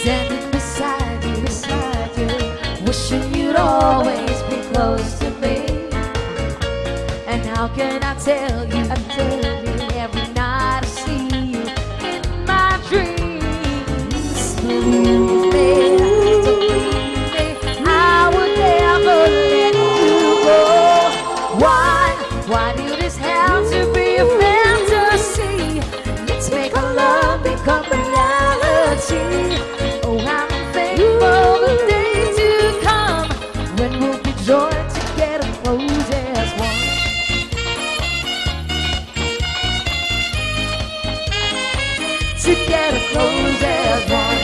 Standing beside you, wishing you'd always be close to me. And how can I tell you, every night I see you in my dreams. Believe me, don't leave me, I would never let you go. Why do this have to be a fantasy? Let's make our love become reality. Oh, I'm thankful the day to come when we'll be joined together, close as one. Together, close as one.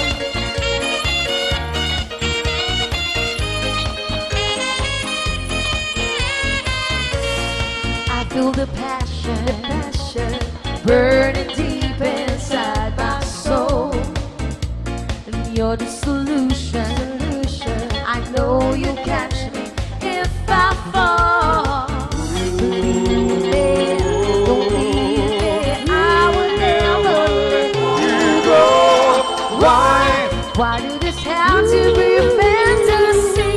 I feel the passion burning deep inside my soul. You're the solution. I know you'll catch me if I fall. Believe me, don't leave me, I will never let you go. Why do this have to be a fantasy?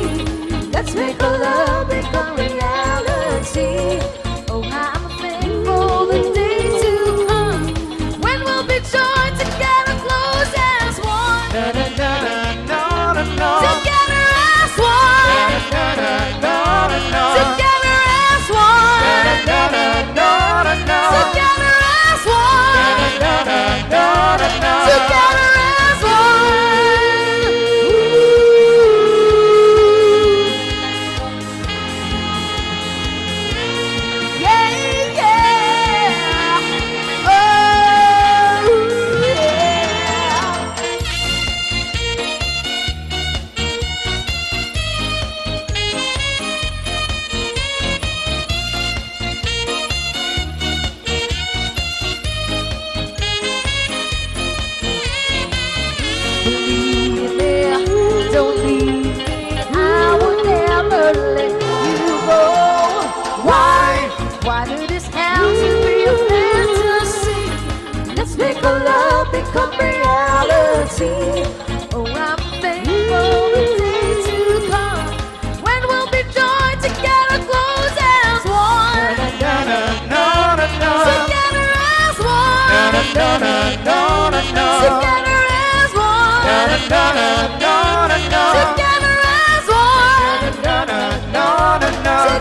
Let's make our love become reality. Oh, I'm thankful the day to come when we'll be joined together, close as one. Together as one. Together as one. Together as one. Together as one. Yeah, yeah. Oh, yeah. Believe me, don't leave me, I will never let you go. Why do this have to be a fantasy? Let's make our love become reality. Oh, I'm thankful the day to come when we'll be joined together, close as one. Together as one. Together as one. Together as one.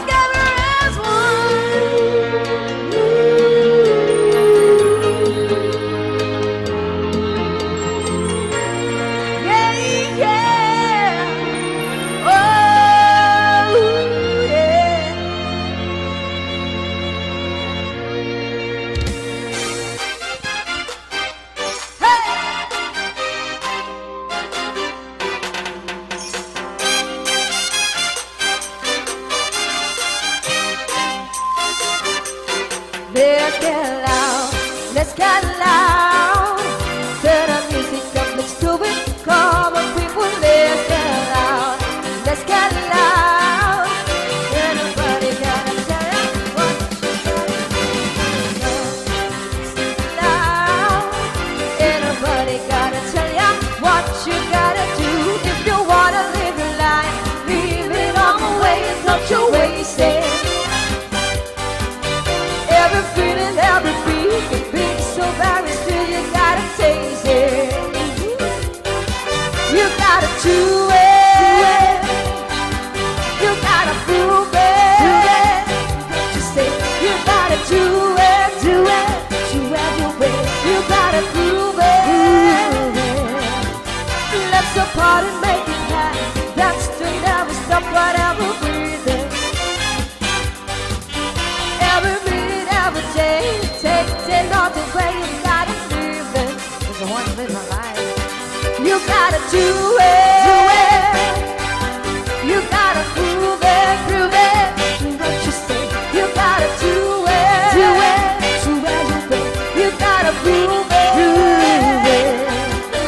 Together as one. Yeah, yeah. Oh, yeah. Hey! Let's get loud, let's get loud. Turn the music up, let's do it. Come on, people, let's get loud, let's get loud. Everybody gotta tell you what you gotta do. Loud. Everybody gotta tell you what you gotta do. If you wanna live your life, leave it on the way, it's not your wasted. Every feeling, every beat, the beat so very still, you gotta taste it. You gotta do it. You gotta prove it. Just say, you gotta do it, do it. You gotta prove it. Let's apart and make it happen. That's to never stop, whatever breathing. Every minute, every day, take it not the way you gotta live it. There's a one in my life. You gotta do it. Do it. You gotta prove it. Prove it. Do what you say. You gotta do it. Do it. To where you've been. You gotta prove it. Prove it.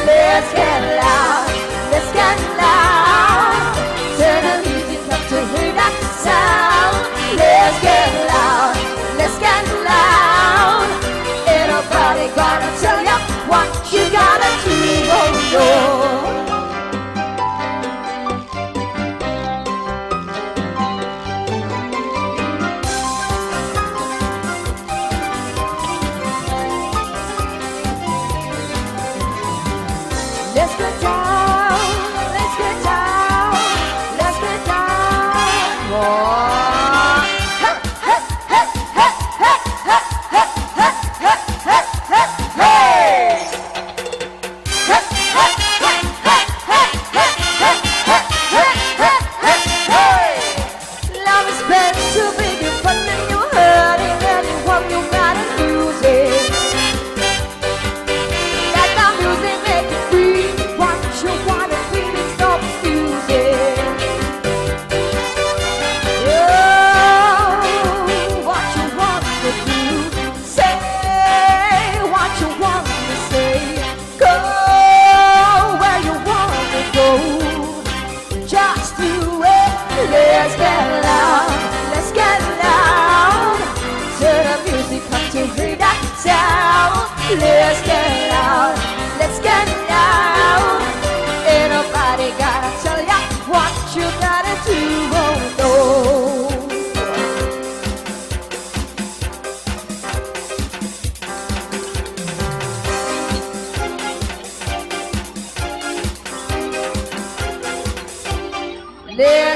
Let's get loud. Let's get loud. Turn the music up to hear that sound. Let's get loud. Let's get loud. Ain't nobody gonna tell you what you gotta do. Oh no. Let's get down, let's get down, let's get down. Oh. Hey, hey, hey, hey, hey, hey, hey, hey, hey, hey, hey, hey. Hey, hey, hey, hey, hey, hey, hey, hey, hey, hey, hey. Love is better to make it fun than you hurting anyone. You gotta lose it. Let the music make it free. What you wanna feel it, stop music. Oh, what you want to do. Say what you want to say. Go where you want to go. Just do it. Let's get loud. Let's get loud. Turn the music up to hear that sound. Let's get loud. Let's get loud. Ain't nobody gotta tell ya what you gotta do. Oh no. Let's